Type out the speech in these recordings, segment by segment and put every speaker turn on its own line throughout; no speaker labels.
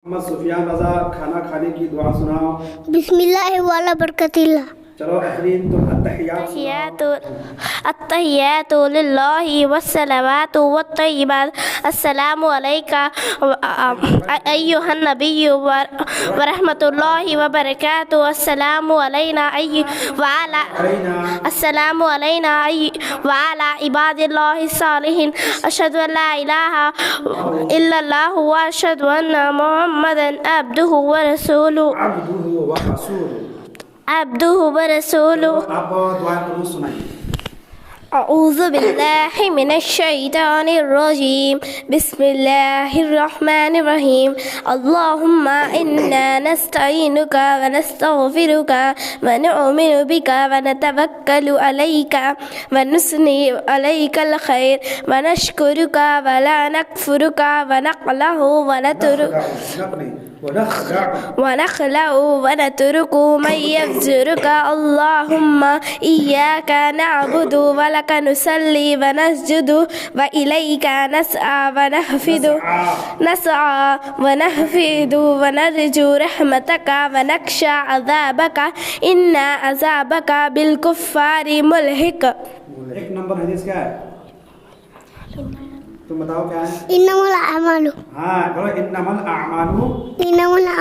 मोहम्मद सुफियान रजा खाना खाने की दुआ सुनाओ।
बिस्मिल्लाह वाला बरकतिल्लाह।
चलो अहरीन तुम अत्तहियात
अत्तहियातु लिल्लाहि वस्सलावातु वत्तय्यिबात अस्सलामु अलैका अय्युहन नबिय्यु व रहमतुल्लाहि व बरकातुहू अस्सलामु अलैना व अला इबादिल्लाहि सालिहीन अशहदु अन ला इलाहा इल्लल्लाह व अशहदु अन्ना मुहम्मदन अब्दुहु व रसूलुहु।
आप दुआ करूँ सुनाइए।
अऊज़ु बिल्लाहि मिनश शैतानिर रजीम बिस्मिल्लाहिर रहमानिर रहीम अल्लाहुम्मा इन्ना नस्तईनुका व नस्तगफिरुका व नु'मिनु बिका व नतवक्कलु अलैका व नुस्नी अलैकल खैर व नशकुरुका व ला नकफुरुका व नक़लहु व नतरुकु मन यफ़्जुरुका अल्लाहुम्मा इय्याका नअबुदु व लका नुसल्ली व नस्जुदु व इलैका नसआ व नहफिदु व नरजू रहमतका व नख्शा अज़ाबका इन्ना अज़ाबका बिल कुफ़्फ़ारि मुल्हिक।
एक नंबर हदीस क्या है? तुम बताओ क्या है?
इन्नमल अमालु।
हाँ करो इन्नमल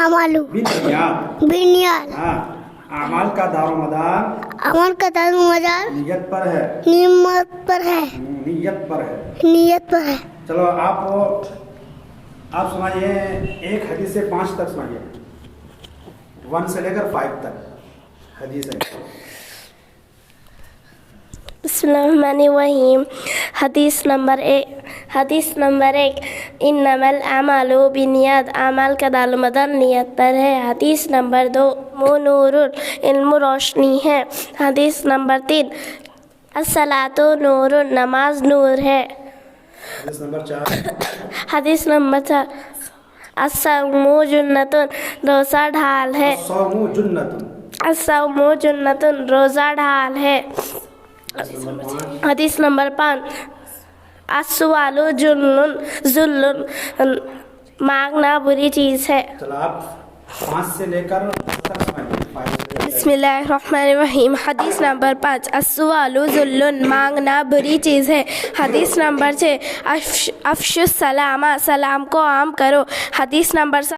अमालु बिन्नियात।
हाँ अमाल का दारोमदार
अमल का दारोमदार
नियत पर है।
नियत पर है।
चलो आप सुनाइए एक हदीस से 5 तक सुनाइए, 1 से लेकर 5 तक हदीस है।
बिस्मिल्लाहिर्रहमानिर्रहीम। हदीस नंबर 1 इन्नमल अमालु बिन्नियात अमाल का दारोमदार नियत पर है। हदीस नंबर 2 नूरुल इल्म रोशनी है। हदीस नंबर 3 अस्सलातु नूरुन नमाज नूर है। हदीस नंबर 4 अस्सौमु जुन्नतुन रोज़ा ढाल है। अस्सौमु जुन्नतुन रोज़ा ढाल है। हदीस नंबर 5 अस्सवालु जुल्लुन मांगना बुरी चीज़ है।
चलो आप 5 से लेकर तक सुनाइए।
बिस्मिल्लाहिर्रहमानिर्रहीम। हदीस नंबर 5 अस्सवालु जुल्लुन मांगना बुरी चीज़ है। हदीस नंबर 6 अफ़शुस सलामा सलाम को आम करो। हदीस नंबर